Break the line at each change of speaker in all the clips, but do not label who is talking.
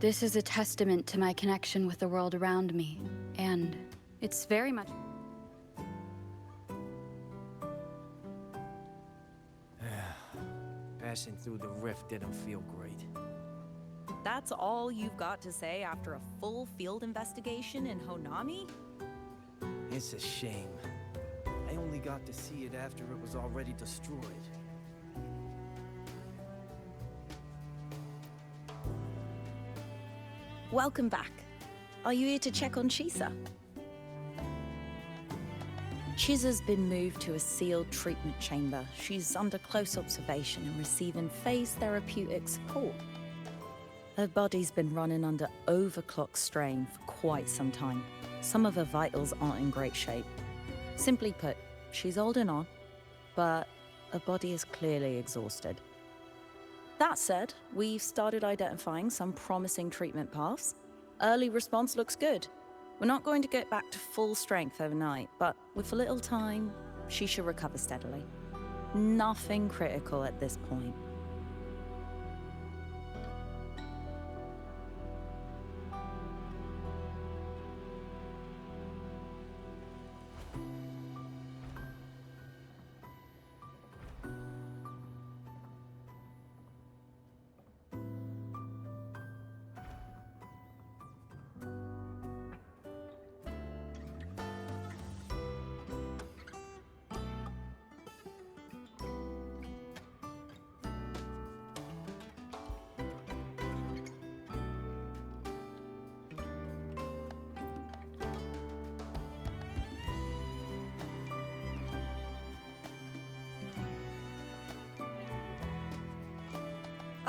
This is a testament to my connection with the world around me, and it's very much...
Passing through the rift didn't feel great.
That's all you've got to say after a full field investigation in Honami?
It's a shame. I only got to see it after it was already destroyed.
Welcome back. Are you here to check on Chisa? Chisa's been moved to a sealed treatment chamber. She's under close observation and receiving phase therapeutic support. Her body's been running under overclock strain for quite some time. Some of her vitals aren't in great shape. Simply put, she's holding on, but her body is clearly exhausted. That said, we've started identifying some promising treatment paths. Early response looks good. We're not going to get back to full strength overnight, but with a little time, she should recover steadily. Nothing critical at this point.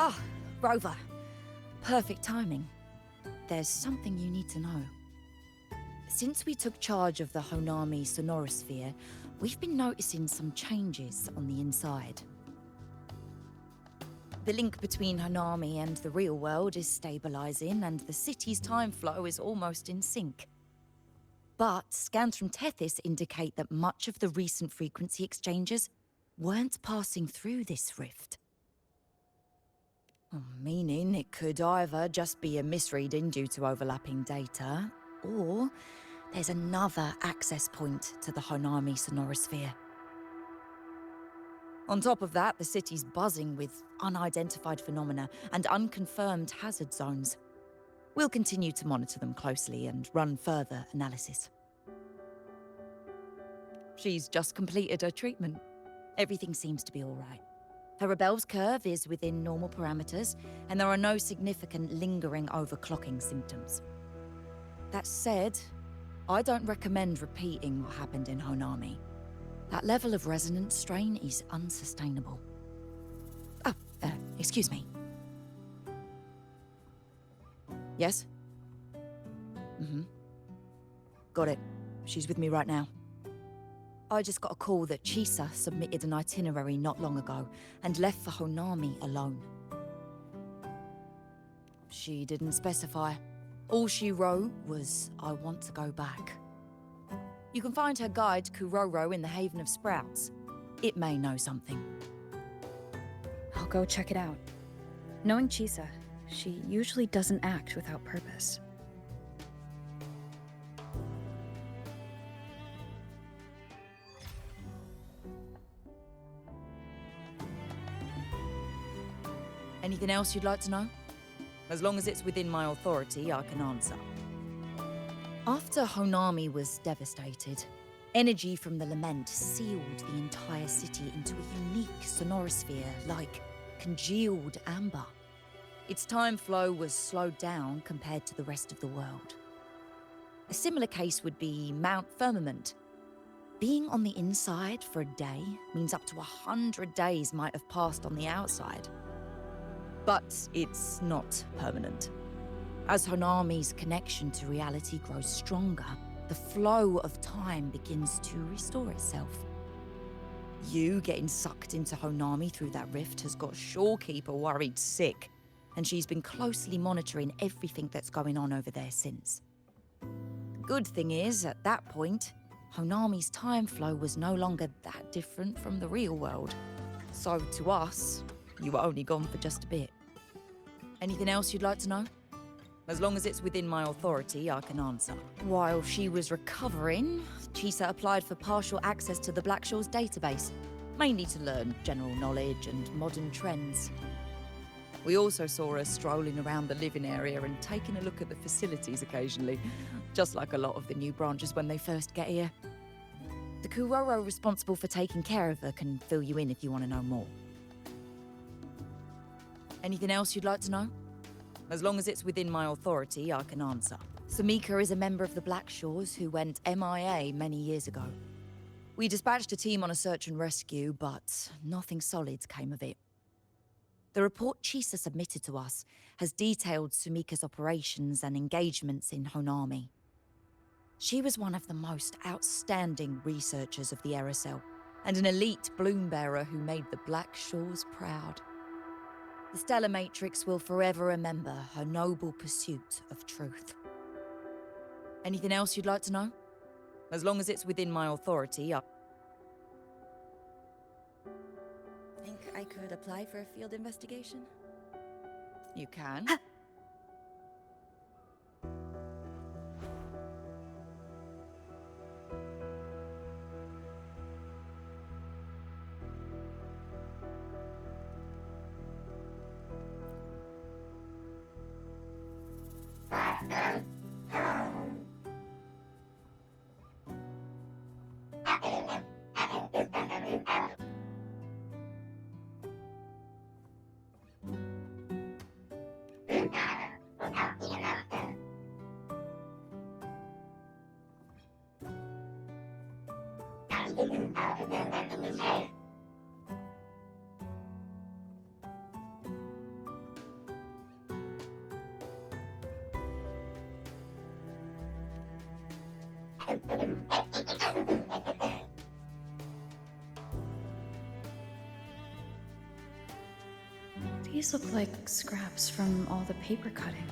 Ah, Rover. Perfect timing. There's something you need to know. Since we took charge of the Honami sonorosphere, we've been noticing some changes on the inside. The link between Honami and the real world is stabilizing, and the city's time flow is almost in sync. But scans from Tethys indicate that much of the recent frequency exchanges weren't passing through this rift. Meaning it could either just be a misreading due to overlapping data, or there's another access point to the Honami sonorosphere. On top of that, the city's buzzing with unidentified phenomena and unconfirmed hazard zones. We'll continue to monitor them closely and run further analysis. She's just completed her treatment. Everything seems to be all right. Her rebel's curve is within normal parameters, and there are no significant lingering overclocking symptoms. That said, I don't recommend repeating what happened in Honami. That level of resonance strain is unsustainable. Oh, excuse me. Yes? Got it. She's with me right now. I just got a call that Chisa submitted an itinerary not long ago and left for Honami alone. She didn't specify. All she wrote was, "I want to go back." You can find her guide, Kuroro, in the Haven of Sprouts. It may know something.
I'll go check it out. Knowing Chisa, she usually doesn't act without purpose.
Anything else you'd like to know? As long as it's within my authority, I can answer. After Honami was devastated, energy from the lament sealed the entire city into a unique sonorosphere like congealed amber. Its time flow was slowed down compared to the rest of the world. A similar case would be Mount Firmament. Being on the inside for a day means up to 100 days might have passed on the outside. But it's not permanent. As Honami's connection to reality grows stronger, the flow of time begins to restore itself. You getting sucked into Honami through that rift has got Shorekeeper worried sick, and she's been closely monitoring everything that's going on over there since. Good thing is, at that point, Honami's time flow was no longer that different from the real world. So to us, you were only gone for just a bit. Anything else you'd like to know? As long as it's within my authority, I can answer. While she was recovering, Chisa applied for partial access to the Black Shores database, mainly to learn general knowledge and modern trends. We also saw her strolling around the living area and taking a look at the facilities occasionally, just like a lot of the new branches when they first get here. The Kuroro responsible for taking care of her can fill you in if you want to know more. Anything else you'd like to know? As long as it's within my authority, I can answer. Samika is a member of the Black Shores who went MIA many years ago. We dispatched a team on a search and rescue, but nothing solid came of it. The report Chisa submitted to us has detailed Sumika's operations and engagements in Honami. She was one of the most outstanding researchers of the Aerosol, and an elite bloom bearer who made the Black Shores proud. The Stellar Matrix will forever remember her noble pursuit of truth. Anything else you'd like to know? As long as it's within my authority, I think I could apply for a field investigation. You can.
These look like scraps from all the paper cutting.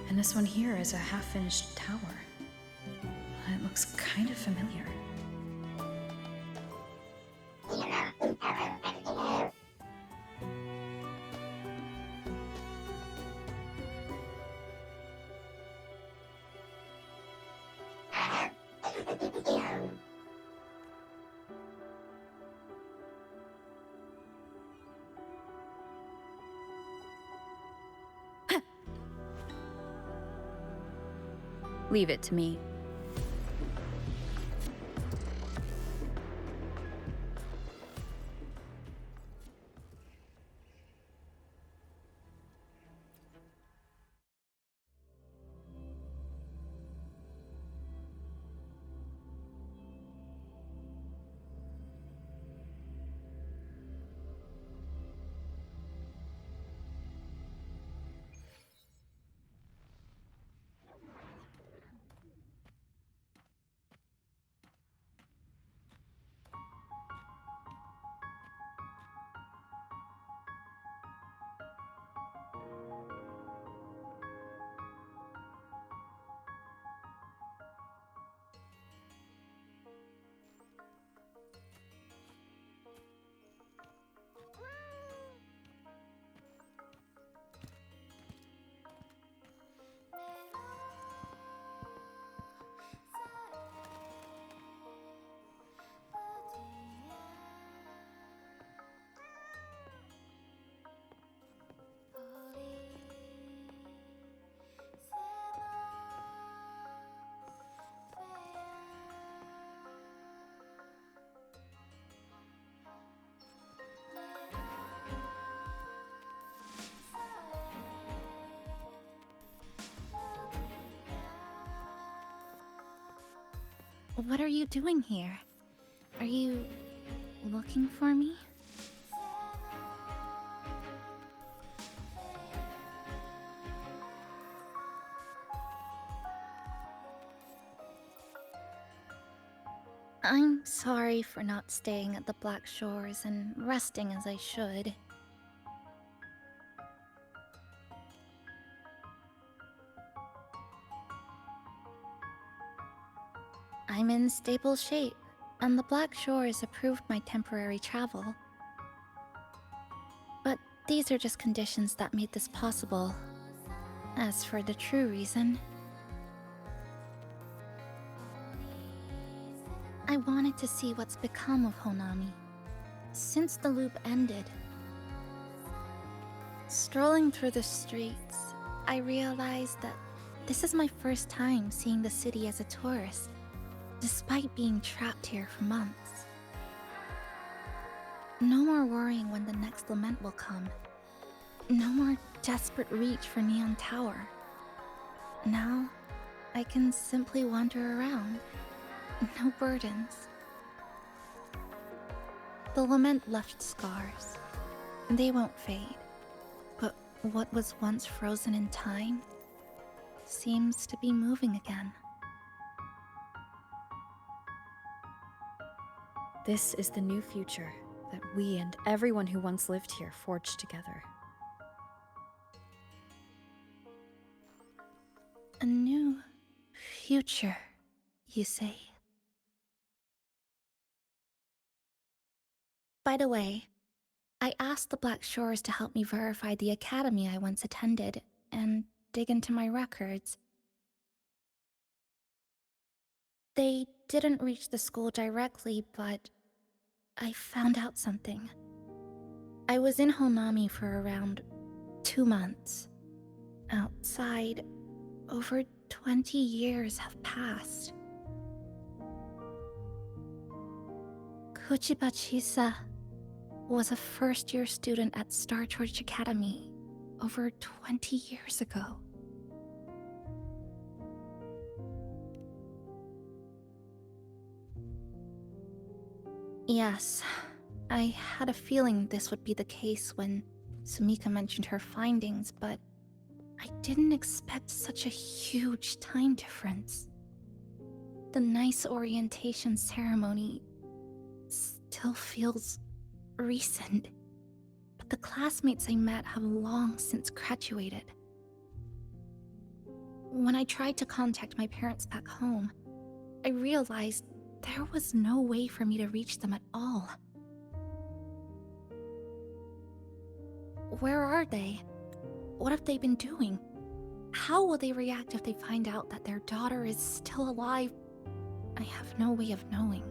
And this one here is a half-inch tower. It looks kind of familiar. Leave it to me.
What are you doing here? Are you looking for me? I'm sorry for not staying at the Black Shores and resting as I should. I'm in stable shape, and the Black Shores approved my temporary travel. But these are just conditions that made this possible. As for the true reason, I wanted to see what's become of Honami. Since the loop ended, strolling through the streets, I realized that this is my first time seeing the city as a tourist, despite being trapped here for months. No more worrying when the next lament will come. No more desperate reach for Neon Tower. Now, I can simply wander around. No burdens. The lament left scars. They won't fade. But what was once frozen in time seems to be moving again.
This is the new future that we and everyone who once lived here forged together.
A new future, you say? By the way, I asked the Black Shores to help me verify the academy I once attended and dig into my records. They didn't reach the school directly, but I found out something. I was in Honami for around 2 months. Outside, over 20 years have passed. Kuchiba Chisa was a first-year student at Star Church Academy over 20 years ago. Yes, I had a feeling this would be the case when Sumika mentioned her findings, but I didn't expect such a huge time difference. The nice orientation ceremony still feels recent, but the classmates I met have long since graduated. When I tried to contact my parents back home, I realized there was no way for me to reach them at all. Where are they? What have they been doing? How will they react if they find out that their daughter is still alive? I have no way of knowing.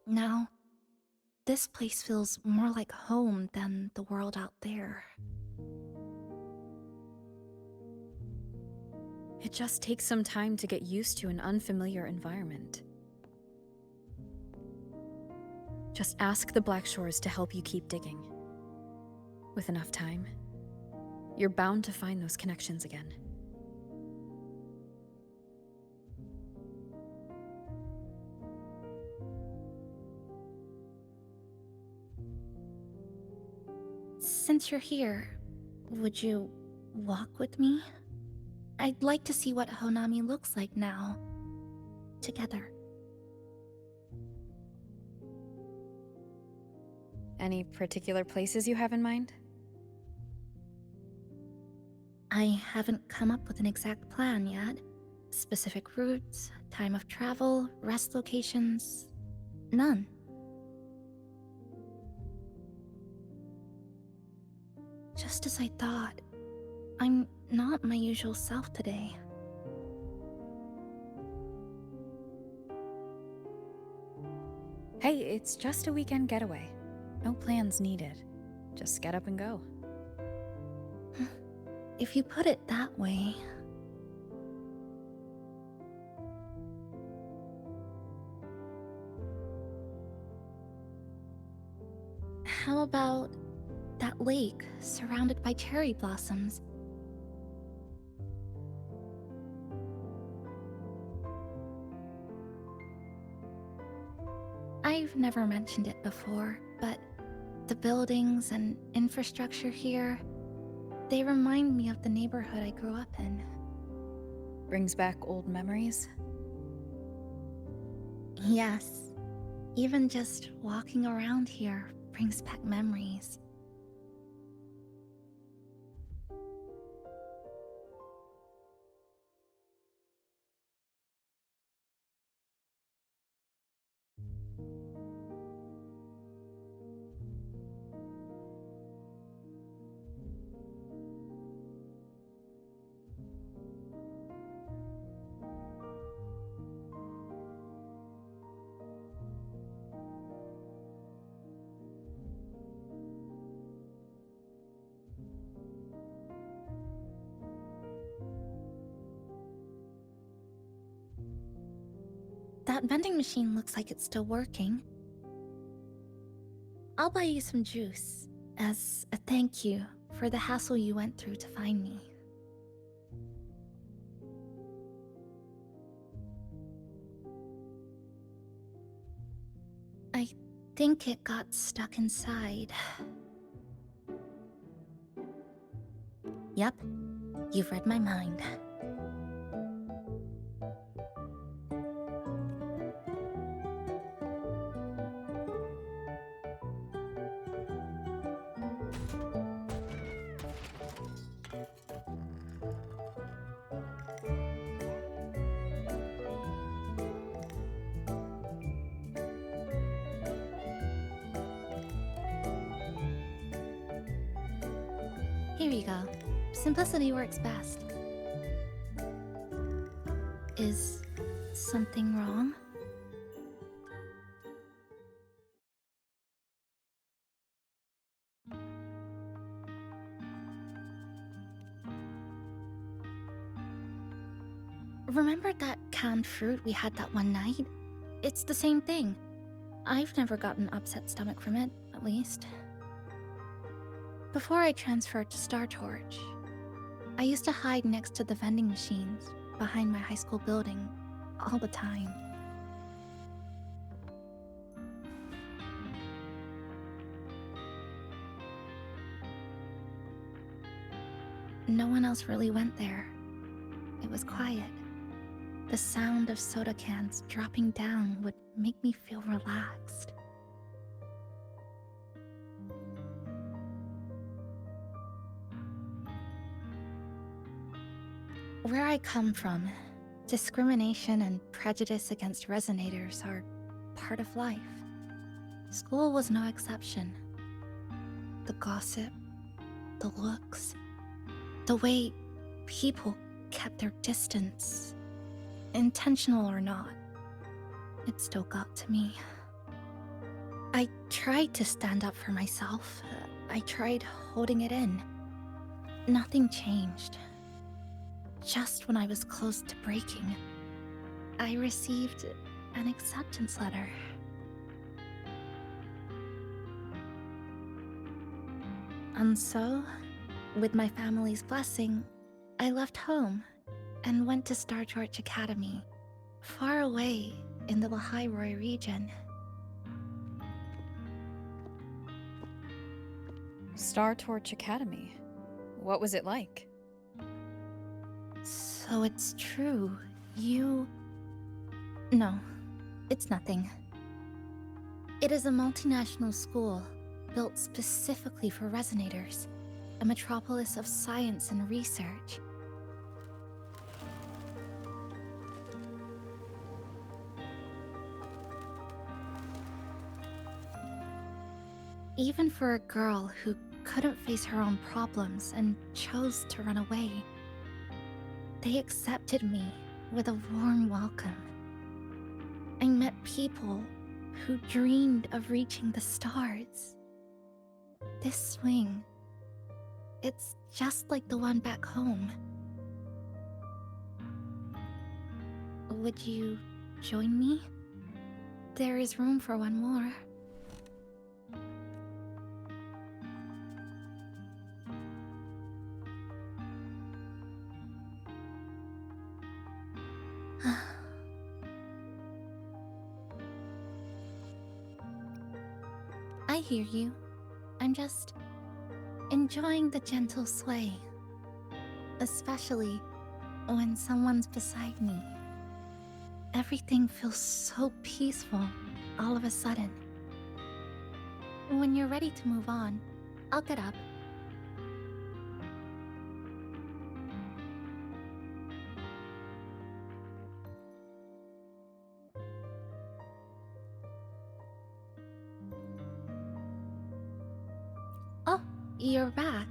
Now, this place feels more like home than the world out there.
It just takes some time to get used to an unfamiliar environment. Just ask the Black Shores to help you keep digging. With enough time, you're bound to find those connections again.
Since you're here, would you walk with me? I'd like to see what Honami looks like now. Together.
Any particular places you have in mind?
I haven't come up with an exact plan yet. Specific routes, time of travel, rest locations. None. Just as I thought, I'm not my usual self today.
Hey, it's just a weekend getaway. No plans needed. Just get up and go.
If you put it that way. How about that lake surrounded by cherry blossoms? I've never mentioned it before, but the buildings and infrastructure here, they remind me of the neighborhood I grew up in.
Brings back old memories?
Yes, even just walking around here brings back memories. That vending machine looks like it's still working. I'll buy you some juice as a thank you for the hassle you went through to find me. I think it got stuck inside. Yep, you've read my mind. Here you go. Simplicity works best. Is something wrong? Remember that canned fruit we had that one night? It's the same thing. I've never gotten upset stomach from it, at least. Before I transferred to Star Torch, I used to hide next to the vending machines behind my high school building all the time. No one else really went there. It was quiet. The sound of soda cans dropping down would make me feel relaxed. Where I come from, discrimination and prejudice against resonators are part of life. School was no exception. The gossip, the looks, the way people kept their distance, intentional or not, it still got to me. I tried to stand up for myself. I tried holding it in. Nothing changed. Just when I was close to breaking, I received an acceptance letter. And so, with my family's blessing, I left home and went to Startorch Academy, far away in the Lahairoi region.
Startorch Academy. What was it like?
So it's true, you... No, it's nothing. It is a multinational school, built specifically for resonators, a metropolis of science and research. Even for a girl who couldn't face her own problems and chose to run away, they accepted me with a warm welcome. I met people who dreamed of reaching the stars. This swing, it's just like the one back home. Would you join me? There is room for one more. I hear you. I'm just enjoying the gentle sway. Especially when someone's beside me. Everything feels so peaceful all of a sudden. When you're ready to move on, I'll get up. Oh, you're back.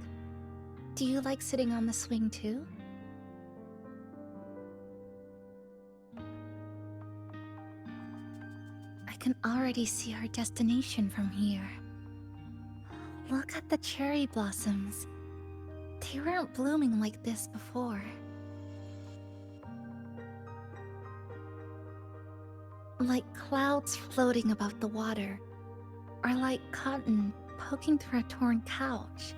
Do you like sitting on the swing too? I can already see our destination from here. Look at the cherry blossoms. They weren't blooming like this before. Like clouds floating above the water, or like cotton poking through a torn couch.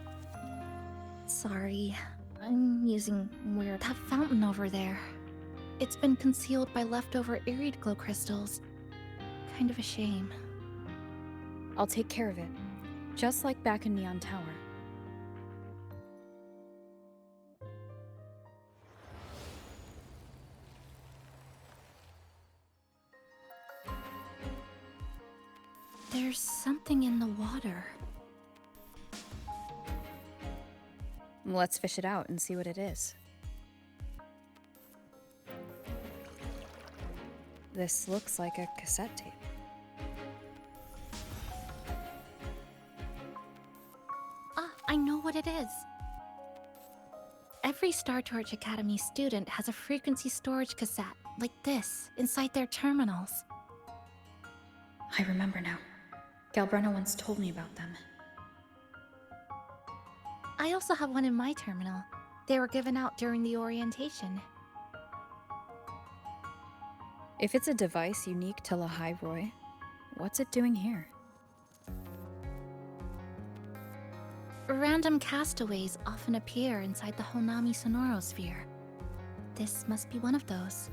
Sorry, I'm using weird... That fountain over there. It's been concealed by leftover irid glow crystals. Kind of a shame.
I'll take care of it. Just like back in Neon Tower.
There's something in the water.
Let's fish it out and see what it is. This looks like a cassette tape.
Ah, I know what it is. Every Startorch Academy student has a frequency storage cassette, like this, inside their terminals.
I remember now. Galbrena once told me about them.
I also have one in my terminal. They were given out during the orientation.
If it's a device unique to Lahairoi, what's it doing here?
Random castaways often appear inside the Honami sonorosphere. This must be one of those.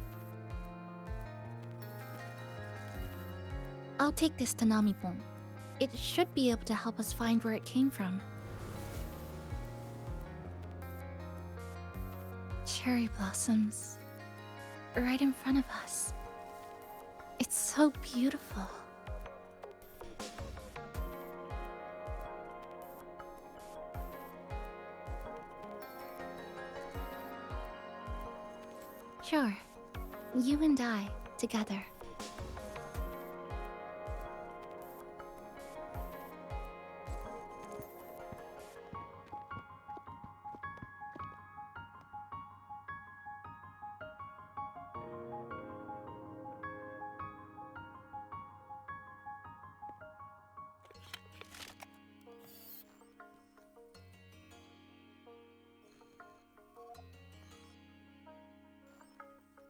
I'll take this to Namipon. It should be able to help us find where it came from. Cherry blossoms. Right in front of us. It's so beautiful. Sure. You and I, together.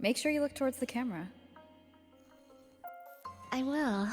Make sure you look towards the camera.
I will.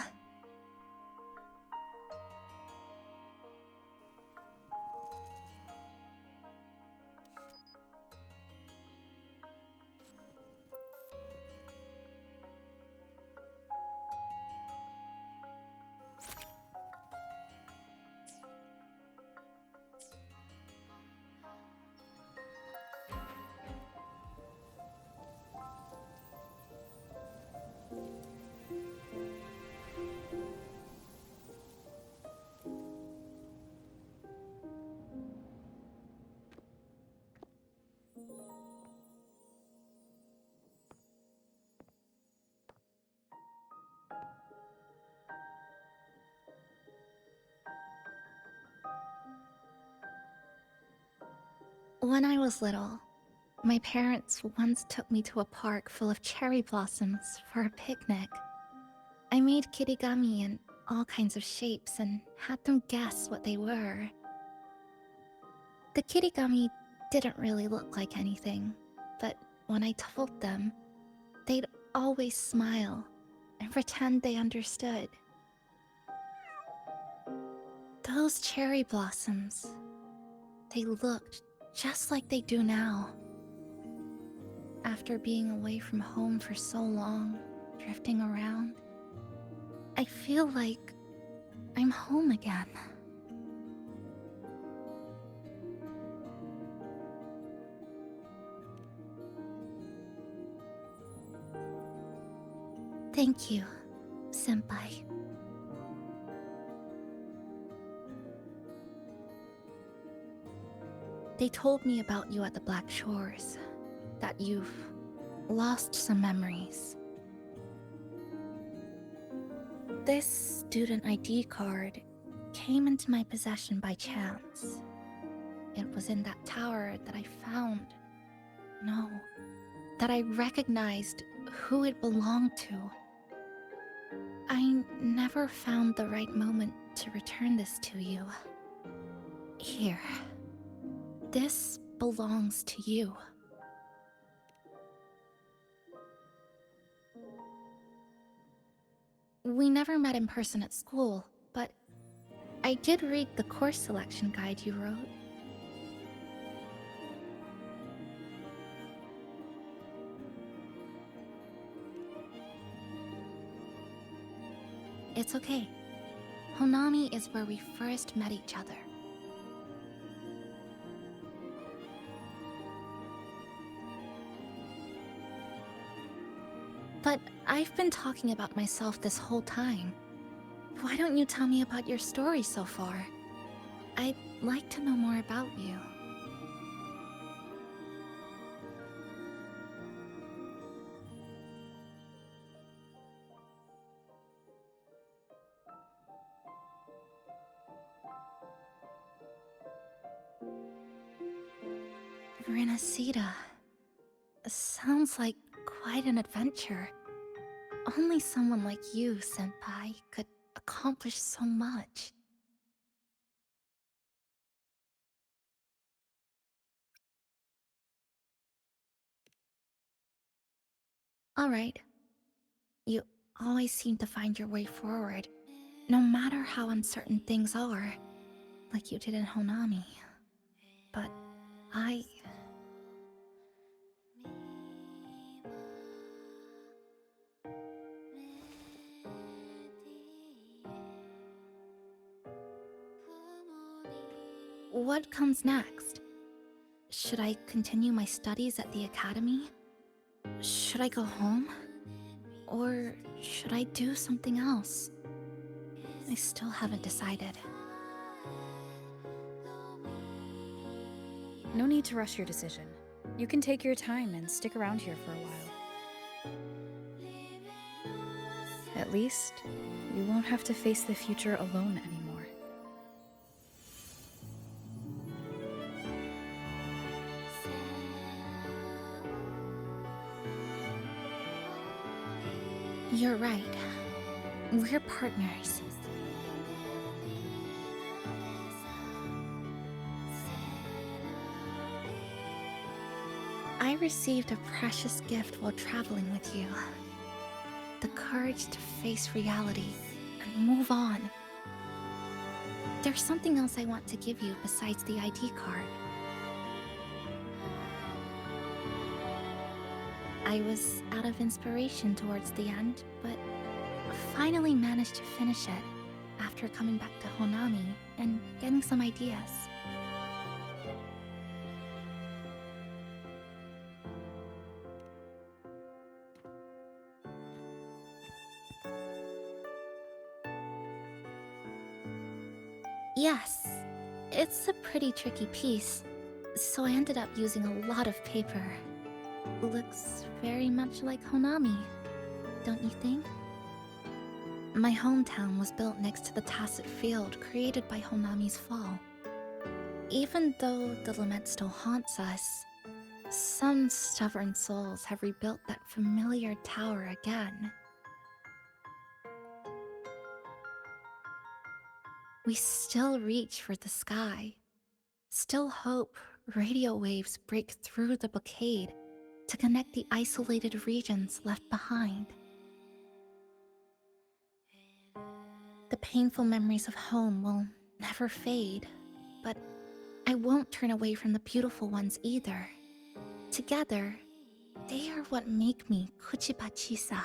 When I was little, my parents once took me to a park full of cherry blossoms for a picnic. I made kirigami in all kinds of shapes and had them guess what they were. The kirigami didn't really look like anything, but when I told them, they'd always smile and pretend they understood. Those cherry blossoms, they looked just like they do now. After being away from home for so long, drifting around, I feel like I'm home again. Thank you, Senpai. They told me about you at the Black Shores, that you've lost some memories. This student ID card came into my possession by chance. It was in that tower that I found. No, that I recognized who it belonged to. I never found the right moment to return this to you. Here. This belongs to you. We never met in person at school, but I did read the course selection guide you wrote. It's okay. Honami is where we first met each other. But I've been talking about myself this whole time. Why don't you tell me about your story so far? I'd like to know more about you. Renacida. Sounds like quite an adventure. Only someone like you, Senpai, could accomplish so much. Alright. You always seem to find your way forward, no matter how uncertain things are, like you did in Honami. But what comes next? Should I continue my studies at the academy? Should I go home? Or should I do something else? I still haven't decided.
No need to rush your decision. You can take your time and stick around here for a while. At least, you won't have to face the future alone anymore.
You're right. We're partners. I received a precious gift while traveling with you. The courage to face reality and move on. There's something else I want to give you besides the ID card. I was out of inspiration towards the end, but finally managed to finish it after coming back to Honami and getting some ideas. Yes, it's a pretty tricky piece, so I ended up using a lot of paper. Looks very much like Honami, don't you think? My hometown was built next to the tacit field created by Honami's fall. Even though the lament still haunts us, some stubborn souls have rebuilt that familiar tower again. We still reach for the sky, still hope radio waves break through the blockade to connect the isolated regions left behind. The painful memories of home will never fade, but I won't turn away from the beautiful ones either. Together, they are what make me Kuchipachisa.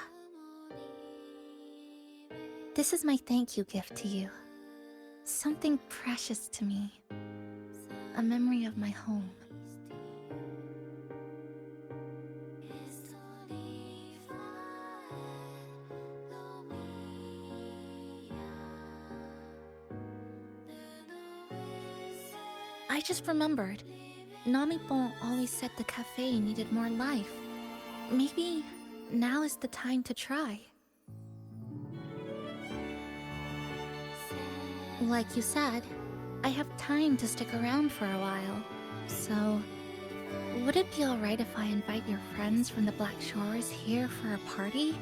This is my thank you gift to you. Something precious to me. A memory of my home. I just remembered. Namipon always said the cafe needed more life. Maybe now is the time to try. Like you said, I have time to stick around for a while. So, would it be alright if I invite your friends from the Black Shores here for a party?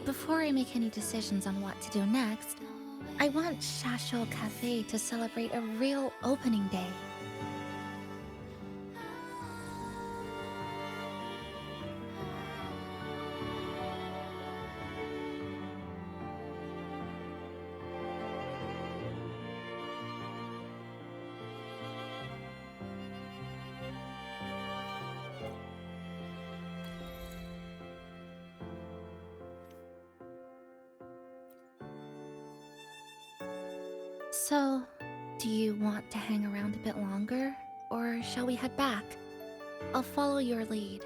Before I make any decisions on what to do next, I want Shasho Cafe to celebrate a real opening day. So, do you want to hang around a bit longer, or shall we head back? I'll follow your lead.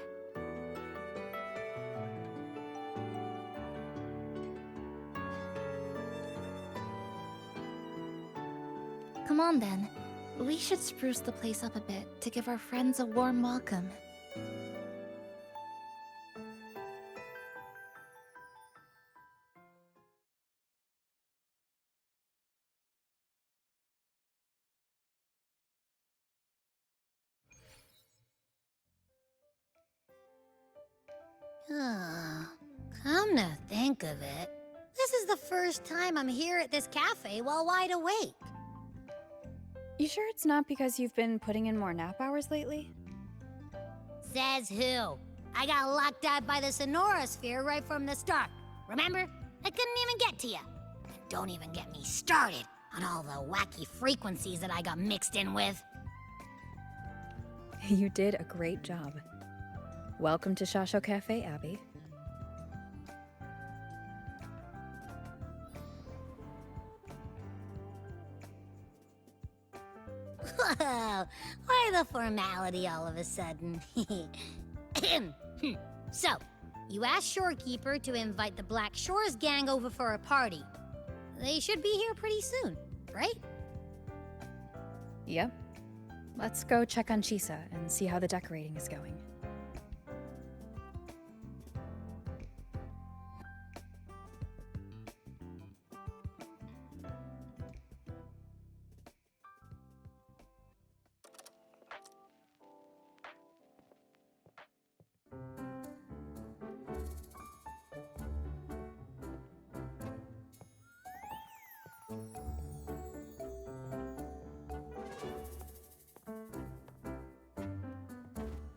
Come on then. We should spruce the place up a bit to give our friends a warm welcome.
Come to think of it, this is the first time I'm here at this cafe while wide awake.
You sure it's not because you've been putting in more nap hours lately?
Says who? I got locked out by the Sonora Sphere right from the start. Remember? I couldn't even get to you. And don't even get me started on all the wacky frequencies that I got mixed in with.
You did a great job. Welcome to Shasho Cafe, Abby.
Whoa, why the formality all of a sudden? So, you asked Shorekeeper to invite the Black Shores gang over for a party. They should be here pretty soon, right?
Yep. Let's go check on Chisa and see how the decorating is going.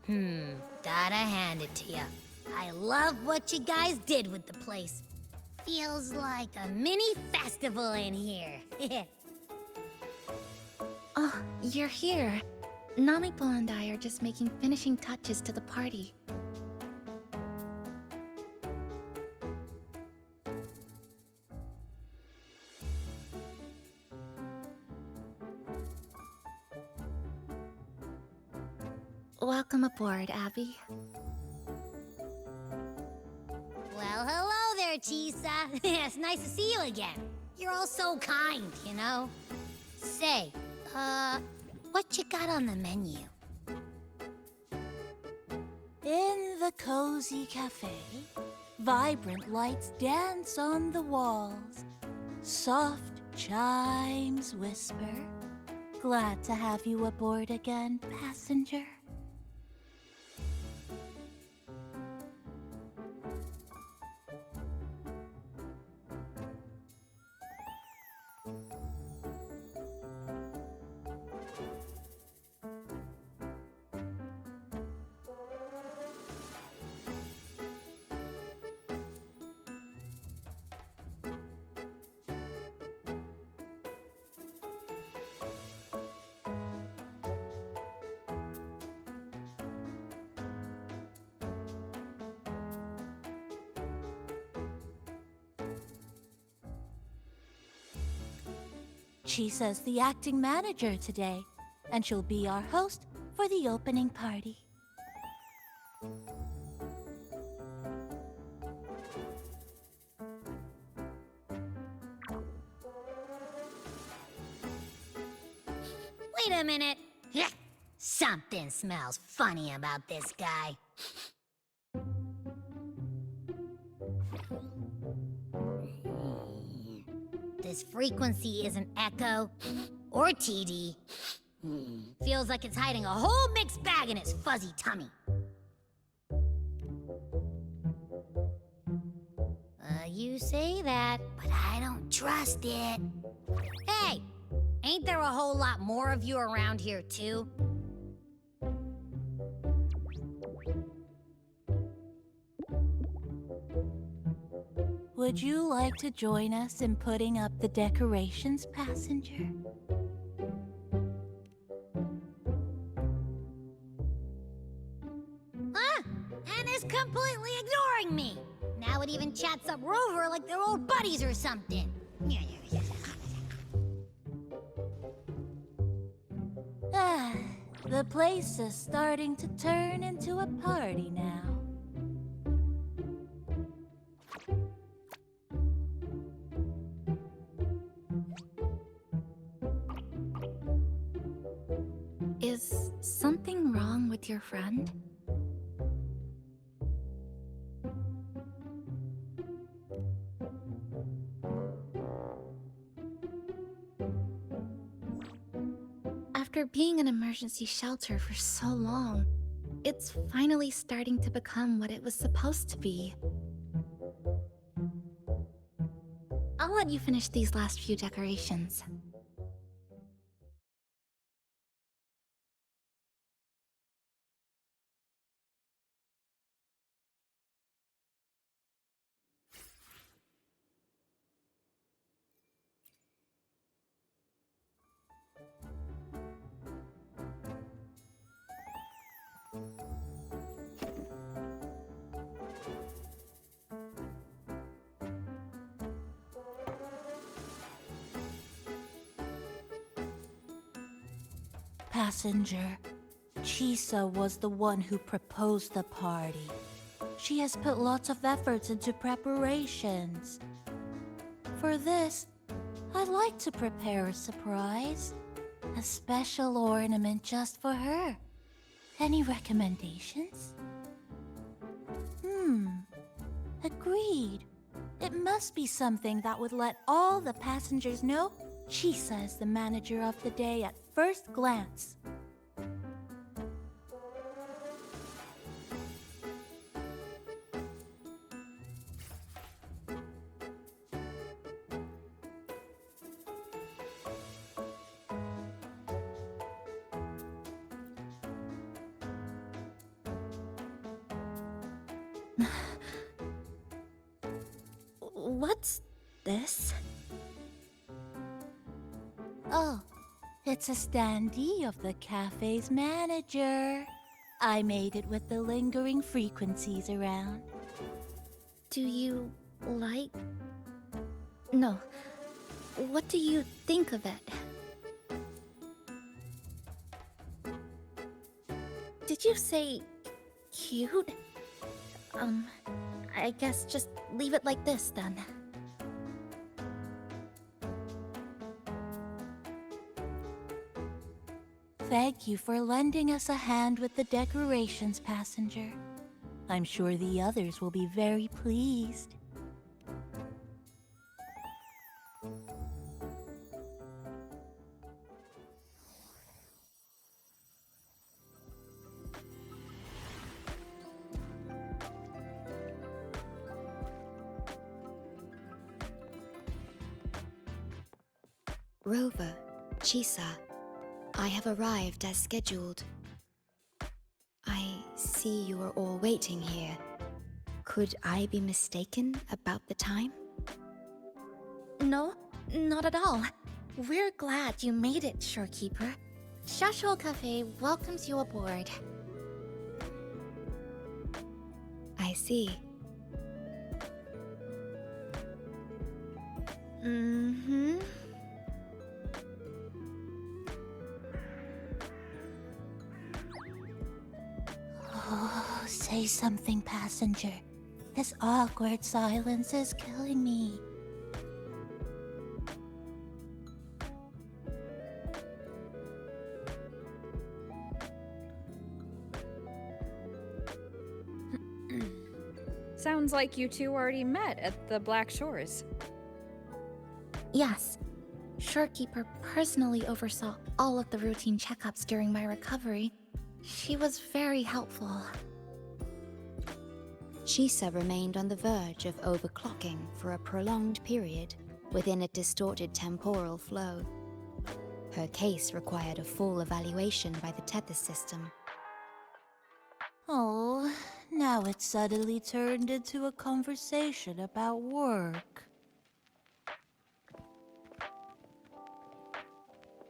Gotta hand it to ya. I love what you guys did with the place. Feels like a mini festival in here.
Oh, you're here. Namipo and I are just making finishing touches to the party. Welcome aboard, Abby.
Well, hello there, Chisa. It's nice to see you again. You're all so kind, you know? Say, what you got on the menu?
In the cozy cafe, vibrant lights dance on the walls. Soft chimes whisper. Glad to have you aboard again, passenger. Chisa's the acting manager today, and she'll be our host for the opening party.
Wait a minute. Something smells funny about this guy. This frequency isn't echo or TD. Feels like it's hiding a whole mixed bag in its fuzzy tummy. You say that, but I don't trust it. Hey, ain't there a whole lot more of you around here too?
Would you like to join us in putting up the decorations, passenger?
Huh? Anna's completely ignoring me. Now it even chats up Rover like they're old buddies or something.
The place is starting to turn into a party now.
Is something wrong with your friend? After being an emergency shelter for so long, it's finally starting to become what it was supposed to be. I'll let you finish these last few decorations.
Passenger, Chisa was the one who proposed the party. She has put lots of efforts into preparations. For this, I'd like to prepare a surprise. A special ornament just for her. Any recommendations? Agreed. It must be something that would let all the passengers know Chisa is the manager of the day at first glance.
What's this?
Oh, it's a standee of the cafe's manager. I made it with the lingering frequencies around.
Do you like... No. What do you think of it? Did you say... cute? I guess just leave it like this then.
Thank you for lending us a hand with the decorations, passenger. I'm sure the others will be very pleased.
Rover, Chisa, I have arrived as scheduled. I see you are all waiting here. Could I be mistaken about the time?
No, not at all. We're glad you made it, Shorekeeper. Shashol Cafe welcomes you aboard.
I see.
Mm-hmm.
Oh, say something, passenger. This awkward silence is killing me.
Sounds like you two already met at the Black Shores.
Yes. Shorekeeper personally oversaw all of the routine checkups during my recovery. She was very helpful.
Chisa remained on the verge of overclocking for a prolonged period within a distorted temporal flow. Her case required a full evaluation by the tether system.
Oh, now it's suddenly turned into a conversation about work.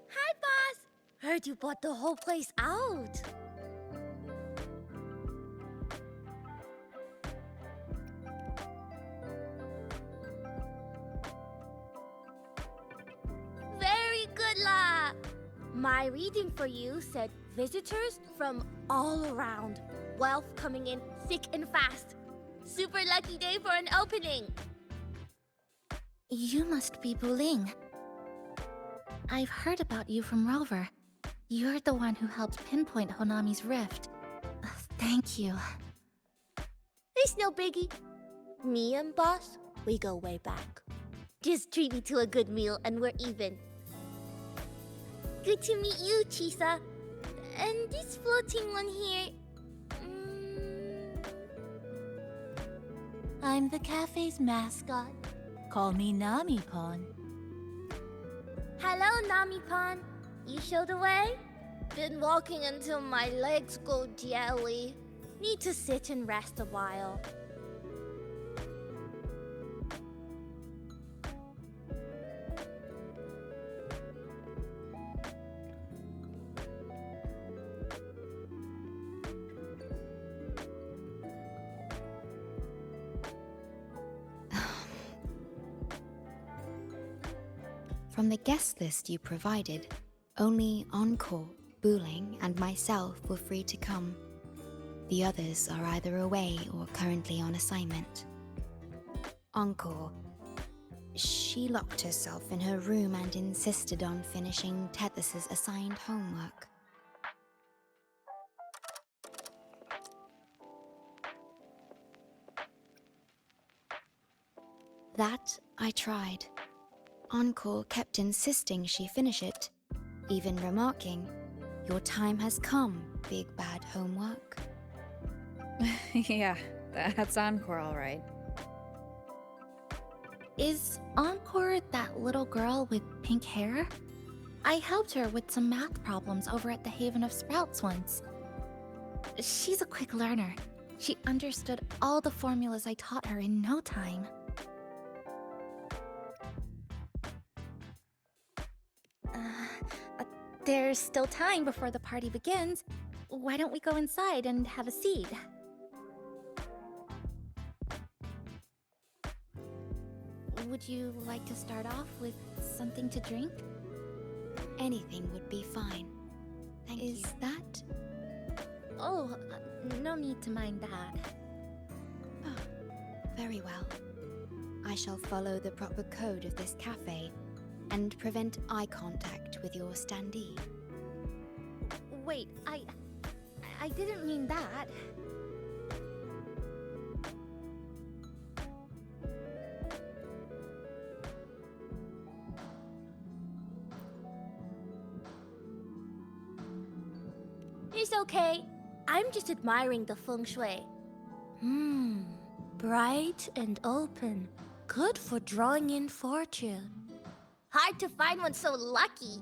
Hi, boss! Heard you bought the whole place out. Very good, La! My reading for you said visitors from all around. Wealth coming in thick and fast. Super lucky day for an opening.
You must be Buling. I've heard about you from Rover. You're the one who helped pinpoint Honami's rift. Thank you.
It's no biggie. Me and boss, we go way back. Just treat me to a good meal and we're even. Good to meet you, Chisa. And this floating one here...
I'm the cafe's mascot. Call me Nami-pon.
Hello, Nami-pon. You show the way? Been walking until my legs go jelly. Need to sit and rest a while.
From the guest list you provided, only Encore, Buling, and myself were free to come. The others are either away or currently on assignment. Encore. She locked herself in her room and insisted on finishing Tethys's assigned homework. That I tried. Encore kept insisting she finish it, even remarking, "Your time has come, big bad homework."
Yeah, that's Encore all right.
Is Encore that little girl with pink hair? I helped her with some math problems over at the Haven of Sprouts once. She's a quick learner. She understood all the formulas I taught her in no time. There's still time before the party begins. Why don't we go inside and have a seat? Would you like to start off with something to drink?
Anything would be fine. Thank you. Is that?
Oh, no need to mind that.
Oh, very well. I shall follow the proper code of this cafe and prevent eye contact with your standee.
Wait, I didn't mean that.
It's okay. I'm just admiring the feng shui. Bright and open. Good for drawing in fortune. Hard to find one so lucky.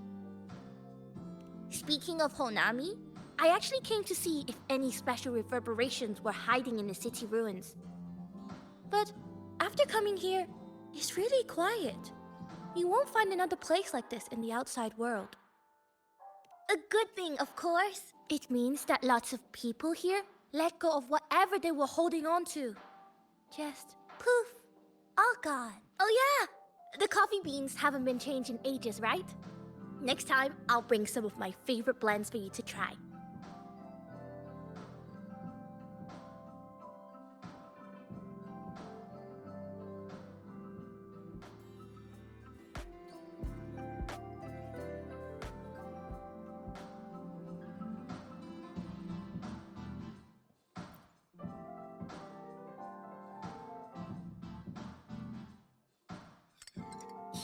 Speaking of Honami, I actually came to see if any special reverberations were hiding in the city ruins. But after coming here, it's really quiet. You won't find another place like this in the outside world. A good thing, of course. It means that lots of people here let go of whatever they were holding on to. Just poof, all gone. Oh yeah, the coffee beans haven't been changed in ages, right? Next time, I'll bring some of my favorite blends for you to try.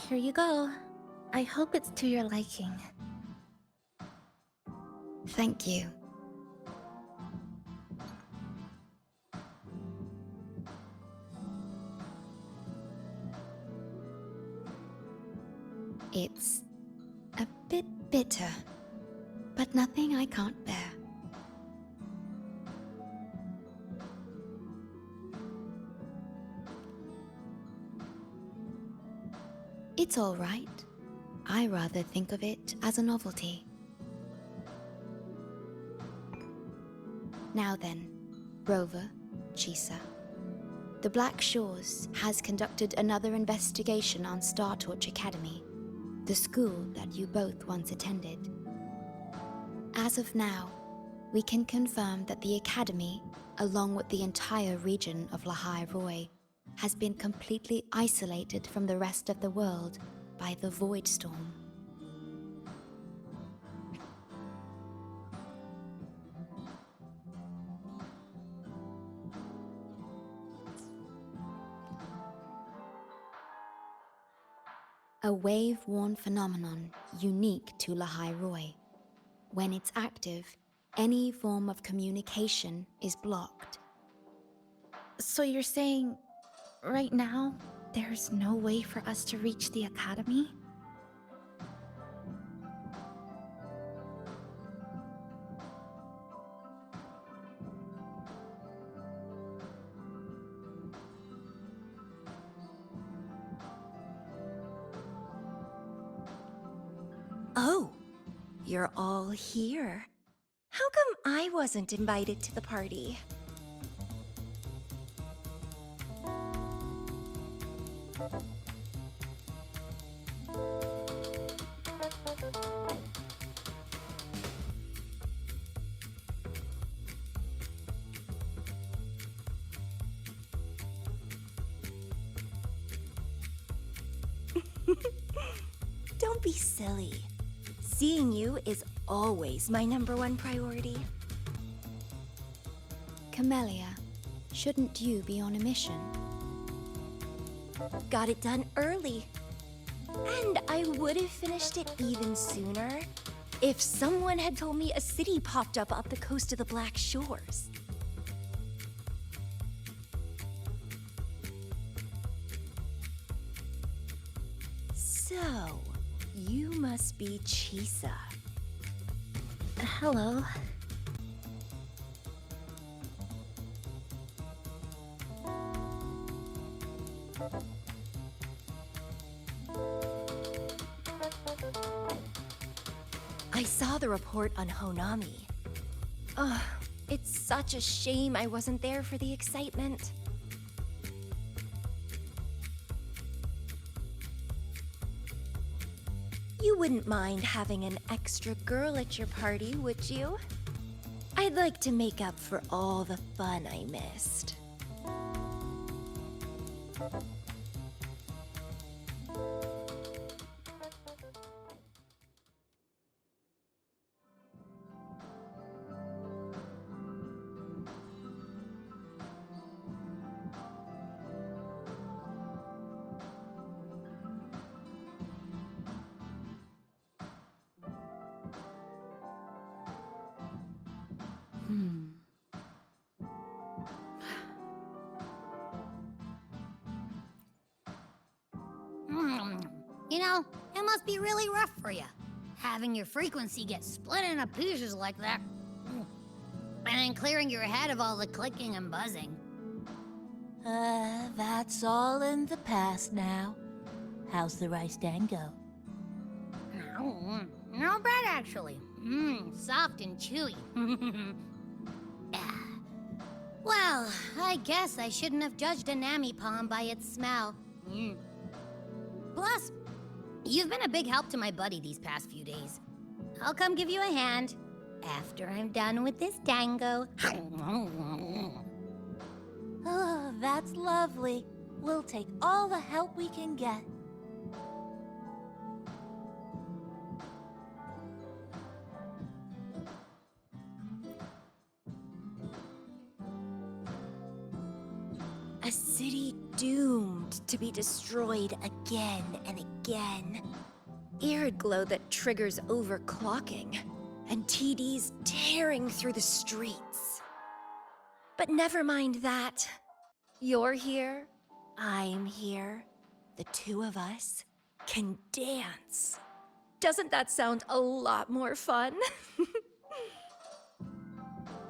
Here you go. I hope it's to your liking.
Thank you. It's a bit bitter, but nothing I can't bear. It's all right. I rather think of it as a novelty. Now then, Rover, Chisa. The Black Shores has conducted another investigation on Star Torch Academy, the school that you both once attended. As of now, we can confirm that the Academy, along with the entire region of Lahai Roy, has been completely isolated from the rest of the world by the Void Storm. A wave-worn phenomenon unique to Lahai Roy. When it's active, any form of communication is blocked.
So you're saying, right now, there's no way for us to reach the Academy?
Oh, you're all here. How come I wasn't invited to the party? Don't be silly. Seeing you is always my #1 priority.
Camellia, shouldn't you be on a mission?
Got it done early. And I would have finished it even sooner if someone had told me a city popped up the coast of the Black Shores. So, you must be Chisa.
Hello.
I saw the report on Honami. Ugh, it's such a shame I wasn't there for the excitement. You wouldn't mind having an extra girl at your party, would you? I'd like to make up for all the fun I missed.
You know, it must be really rough for you, having your frequency get split into pieces like that. And then clearing your head of all the clicking and buzzing.
That's all in the past now. How's the rice dango?
Not bad, actually. Soft and chewy. Well, I guess I shouldn't have judged a Nami palm by its smell. Plus, you've been a big help to my buddy these past few days. I'll come give you a hand after I'm done with this dango.
Oh, that's lovely. We'll take all the help we can get.
A city doomed to be destroyed again and again. Arid glow that triggers overclocking, and TDs tearing through the streets. But never mind that. You're here, I'm here. The two of us can dance. Doesn't that sound a lot more fun?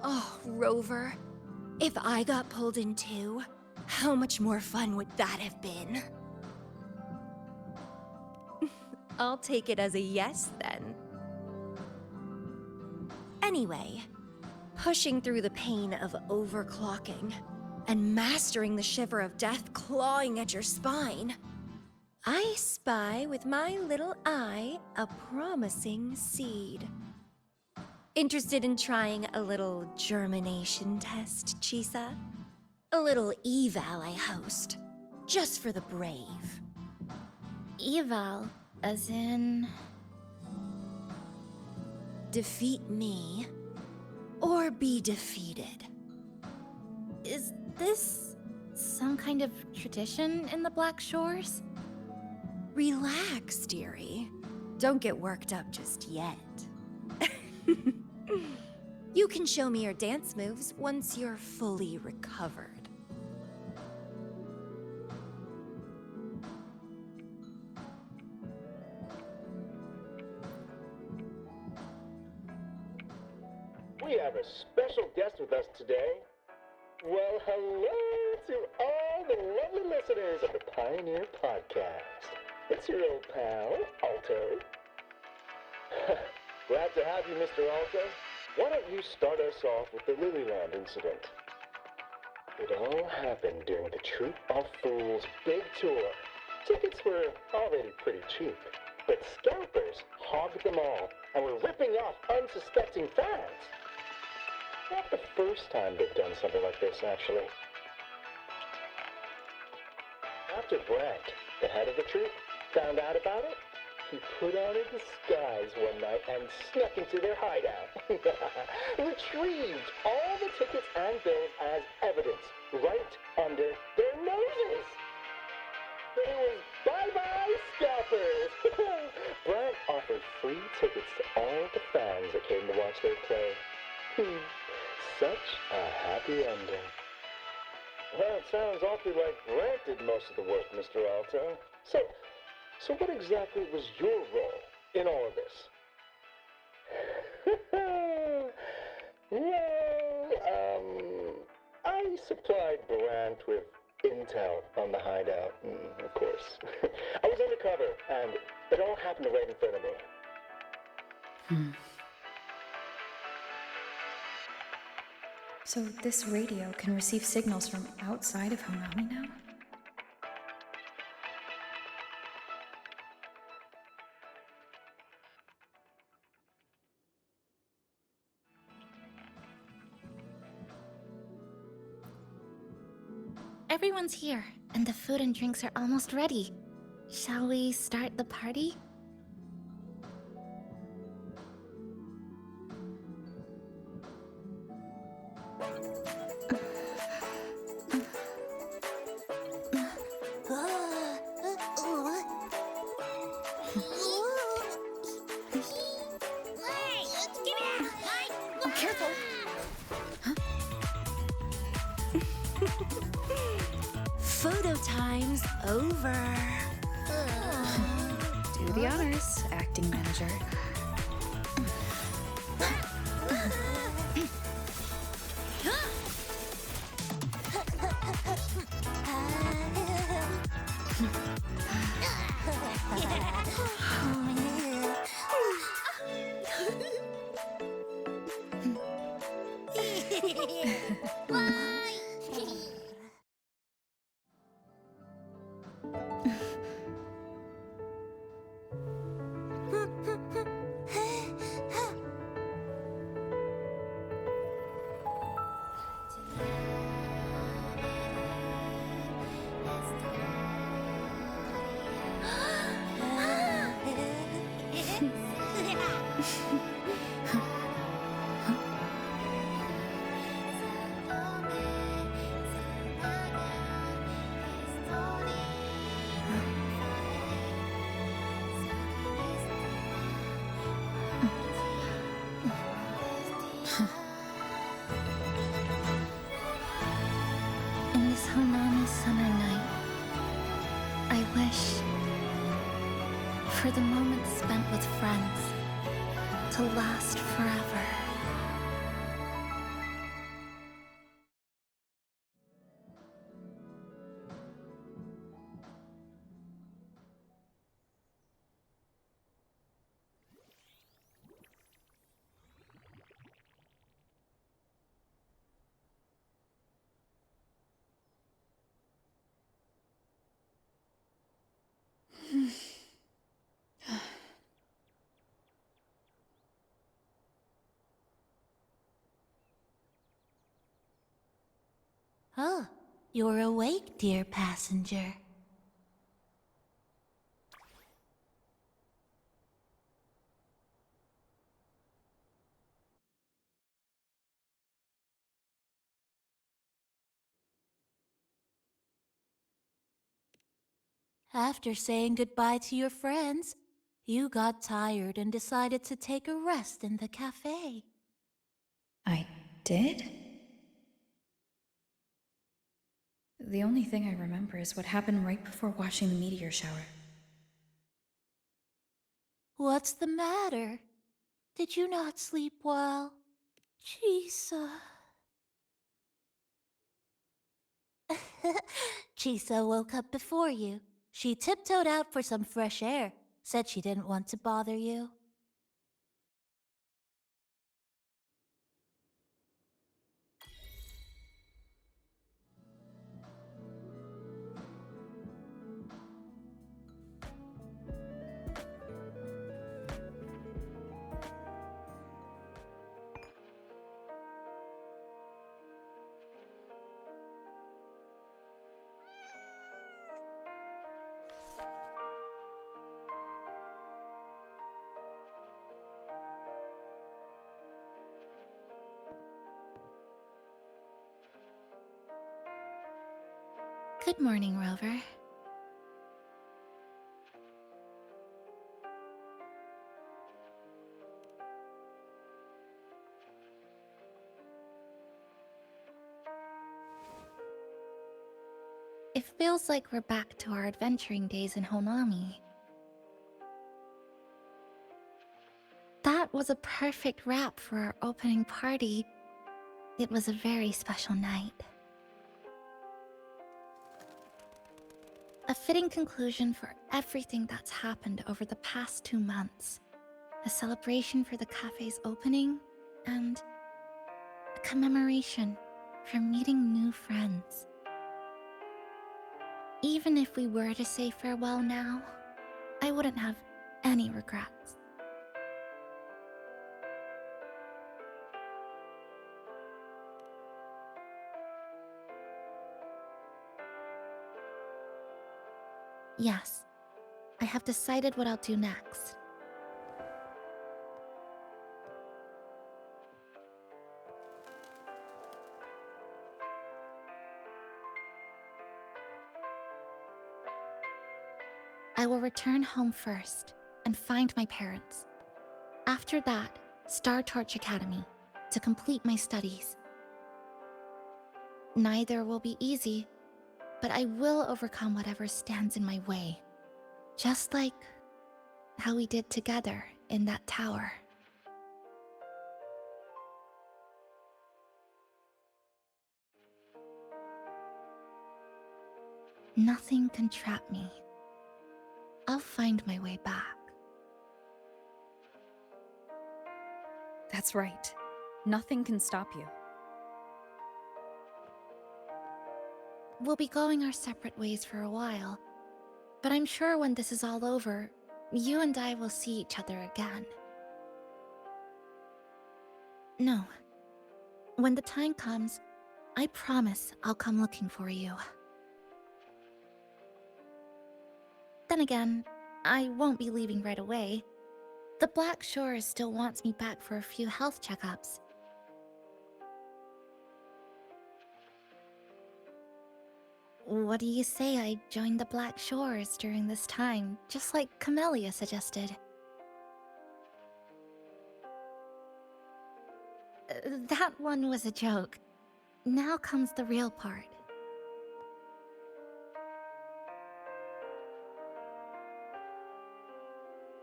Oh, Rover, if I got pulled in too, how much more fun would that have been? I'll take it as a yes, then. Anyway, pushing through the pain of overclocking and mastering the shiver of death clawing at your spine, I spy with my little eye a promising seed. Interested in trying a little germination test, Chisa? A little eval I host, just for the brave.
Eval, as in...
Defeat me, or be defeated.
Is this some kind of tradition in the Black Shores?
Relax, dearie. Don't get worked up just yet. You can show me your dance moves once you're fully recovered.
We have a special guest with us today. Well, hello to all the lovely listeners of the Pioneer Podcast. It's your old pal, Alto. Glad to have you, Mr. Alto. Why don't you start us off with the Lilyland incident? It all happened during the Troop of Fools big tour. Tickets were already pretty cheap, but scalpers hogged them all and were ripping off unsuspecting fans. Not the first time they've done something like this, actually. After Brent, the head of the troop, found out about it, he put on a disguise one night and snuck into their hideout. Retrieved all the tickets and bills as evidence right under their noses. It was bye-bye scalpers. Brent offered free tickets to all the fans that came to watch their play. Such a happy ending. Well, it sounds awfully like Brent did most of the work, Mr. Alto. So what exactly was your role in all of this? Well, I supplied Brant with intel on the hideout, of course. I was undercover, and it all happened right in front of me.
So this radio can receive signals from outside of Honami now?
Everyone's here, and the food and drinks are almost ready. Shall we start the party?
Photo time's over.
Do the honors, acting manager.
In this Honami summer night, I wish for the moments spent with friends to last forever.
Oh, you're awake, dear passenger. After saying goodbye to your friends, you got tired and decided to take a rest in the cafe.
I did? The only thing I remember is what happened right before watching the meteor shower.
What's the matter? Did you not sleep well? Chisa. Chisa woke up before you. She tiptoed out for some fresh air, said she didn't want to bother you.
Good morning, Rover. It feels like we're back to our adventuring days in Honami. That was a perfect wrap for our opening party. It was a very special night. A fitting conclusion for everything that's happened over the past 2 months. a celebration for the cafe's opening, and a commemoration for meeting new friends. Even if we were to say farewell now, I wouldn't have any regrets. Yes, I have decided what I'll do next. I will return home first and find my parents. After that, Star Torch Academy to complete my studies. Neither will be easy, but I will overcome whatever stands in my way. Just like how we did together in that tower. Nothing can trap me. I'll find my way back.
That's right. Nothing can stop you.
We'll be going our separate ways for a while, but I'm sure when this is all over, you and I will see each other again. No. When the time comes, I promise I'll come looking for you. Then again, I won't be leaving right away. The Black Shore still wants me back for a few health checkups. What do you say I join the Black Shores during this time, just like Camellia suggested? That one was a joke. Now comes the real part.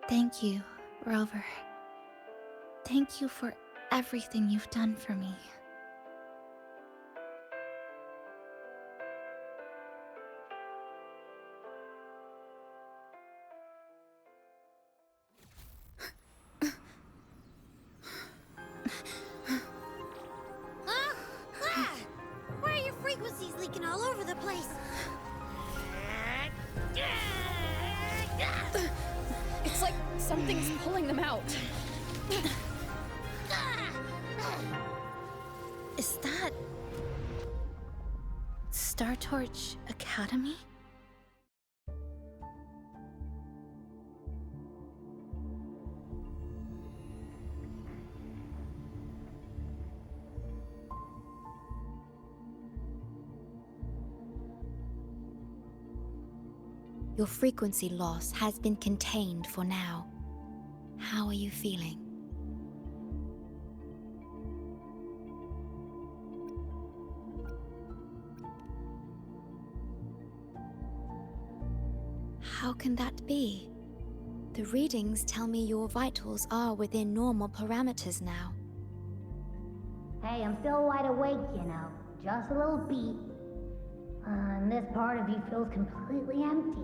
Thank you, Rover. Thank you for everything you've done for me.
Why are your frequencies leaking all over the place?
It's like something's pulling them out.
Is that... Star Torch Academy?
Your frequency loss has been contained for now. How are you feeling? How can that be? The readings tell me your vitals are within normal parameters now.
Hey, I'm still wide awake, you know. Just a little beat. And this part of you feels completely empty.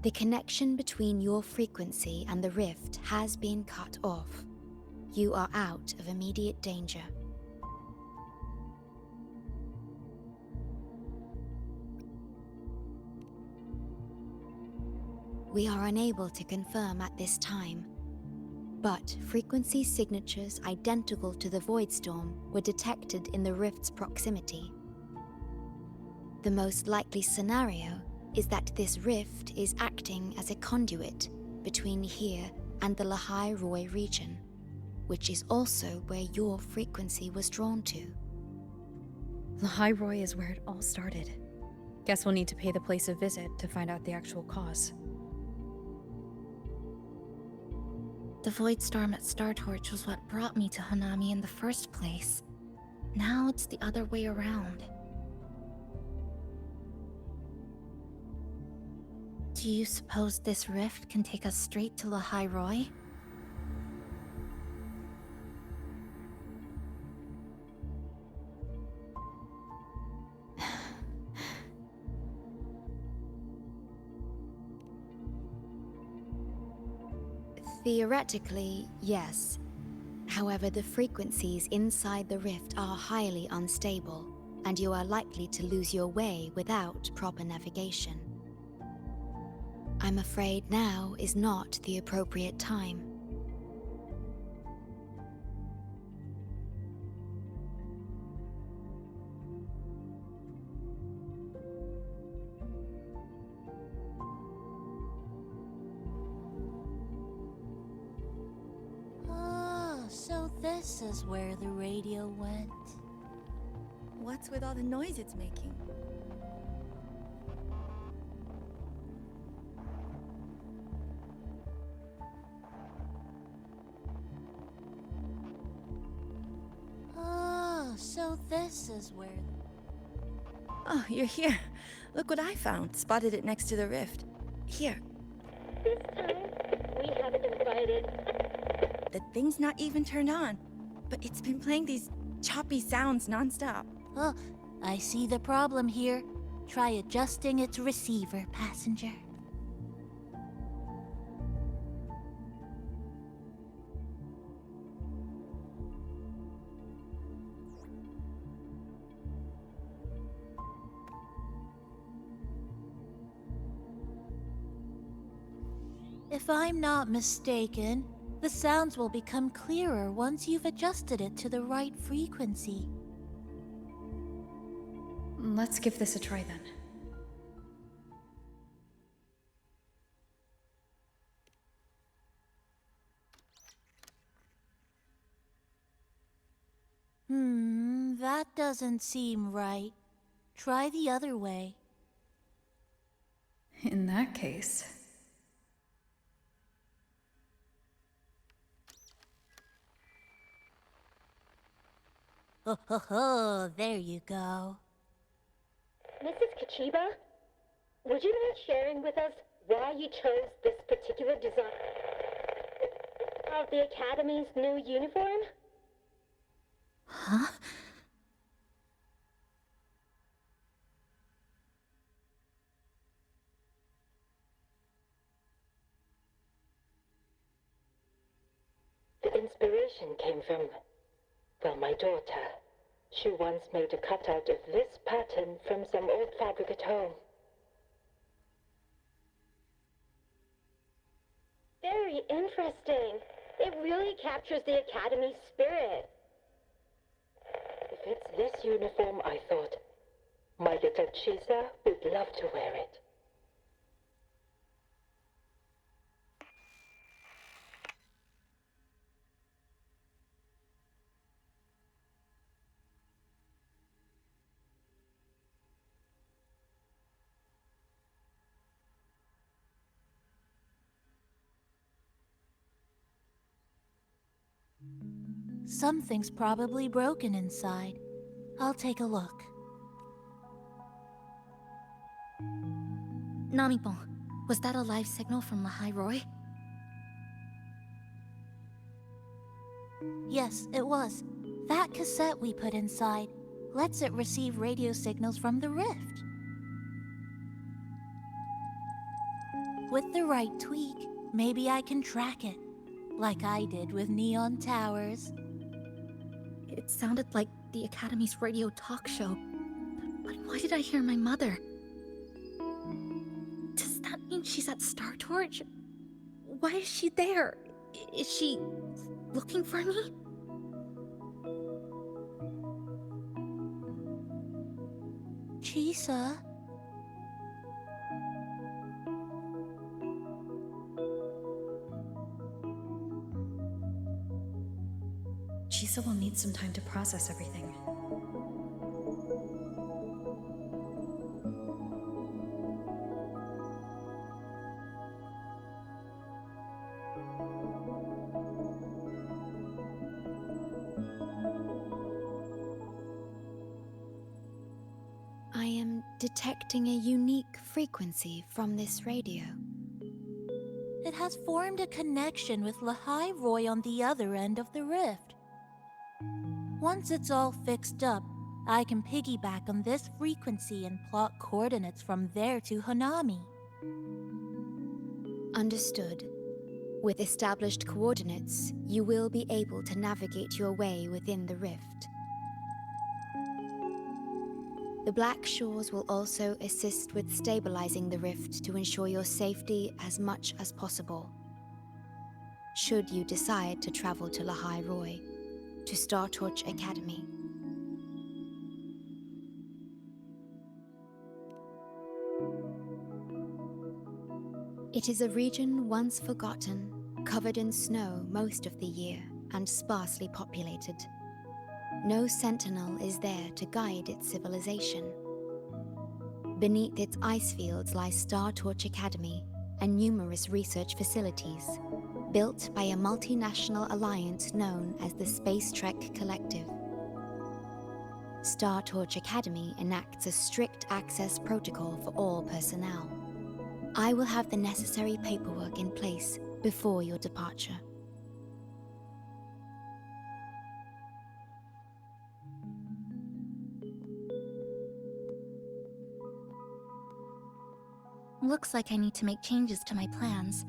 The connection between your frequency and the rift has been cut off. You are out of immediate danger. We are unable to confirm at this time, but frequency signatures identical to the Void Storm were detected in the rift's proximity. The most likely scenario is that this rift is acting as a conduit between here and the Lehigh Roy region, which is also where your frequency was drawn to.
Lehigh Roy is where it all started. Guess we'll need to pay the place a visit to find out the actual cause.
The Void Storm at Star Torch was what brought me to Hanami in the first place. Now it's the other way around. Do you suppose this rift can take us straight to Lahai Roy?
Theoretically, yes. However, the frequencies inside the rift are highly unstable, and you are likely to lose your way without proper navigation. I'm afraid now is not the appropriate time.
Oh, so this is where the radio went.
What's with all the noise it's making?
Oh, so this is where...
Oh, you're here. Look what I found. Spotted it next to the rift. Here.
This time, we haven't invited.
The thing's not even turned on, but it's been playing these choppy sounds nonstop.
Oh, I see the problem here. Try adjusting its receiver, passenger. If I'm not mistaken, the sounds will become clearer once you've adjusted it to the right frequency.
Let's give this a try then.
That doesn't seem right. Try the other way.
In that case...
Oh, there you go.
Mrs. Kachiba, would you mind sharing with us why you chose this particular design of the Academy's new uniform?
Huh?
The inspiration came from, well, my daughter. She once made a cutout of this pattern from some old fabric at home.
Very interesting. It really captures the Academy's spirit.
If it's this uniform, I thought, my little Chisa would love to wear it.
Something's probably broken inside. I'll take a look.
Namipon, was that a live signal from Lahai Roy?
Yes, it was. That cassette we put inside lets it receive radio signals from the rift. With the right tweak, maybe I can track it, like I did with Neon Towers.
It sounded like the Academy's radio talk show. But why did I hear my mother? Does that mean she's at Star Torch? Why is she there? Is she looking for me?
Chisa?
Chisa will need some time to process everything.
I am detecting a unique frequency from this radio.
It has formed a connection with Lahai Roy on the other end of the rift. Once it's all fixed up, I can piggyback on this frequency and plot coordinates from there to Hanami.
Understood. With established coordinates, you will be able to navigate your way within the rift. The Black Shores will also assist with stabilizing the rift to ensure your safety as much as possible. Should you decide to travel to Lahai Roy, to Star Torch Academy. It is a region once forgotten, covered in snow most of the year, and sparsely populated. No sentinel is there to guide its civilization. Beneath its ice fields lies Star Torch Academy and numerous research facilities, built by a multinational alliance known as the Space Trek Collective. Star Torch Academy enacts a strict access protocol for all personnel. I will have the necessary paperwork in place before your departure.
Looks like I need to make changes to my plans.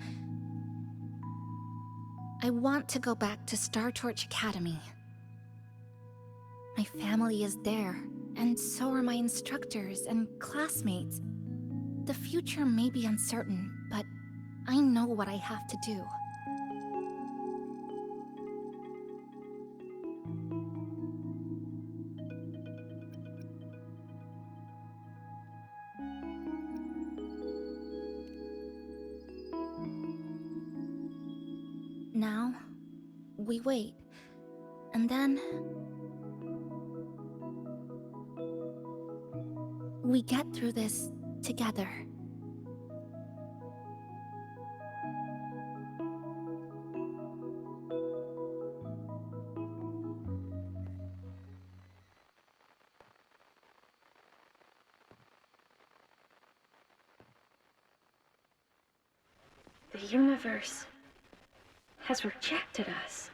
I want to go back to Star Torch Academy. My family is there, and so are my instructors and classmates. The future may be uncertain, but I know what I have to do. Now, we wait, and then we get through this together.
The universe has rejected us.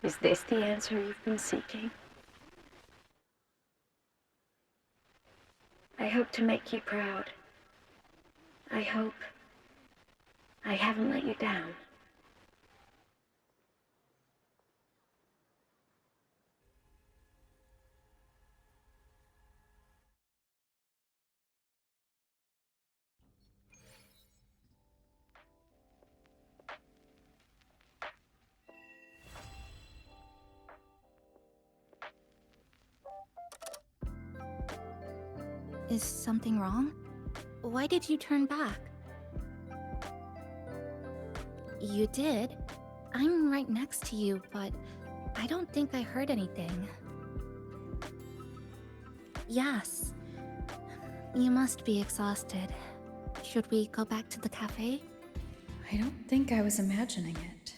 Is this the answer you've been seeking? I hope to make you proud. I hope I haven't let you down.
Is something wrong? Why did you turn back? You did. I'm right next to you, but I don't think I heard anything. Yes. You must be exhausted. Should we go back to the cafe?
I don't think I was imagining it.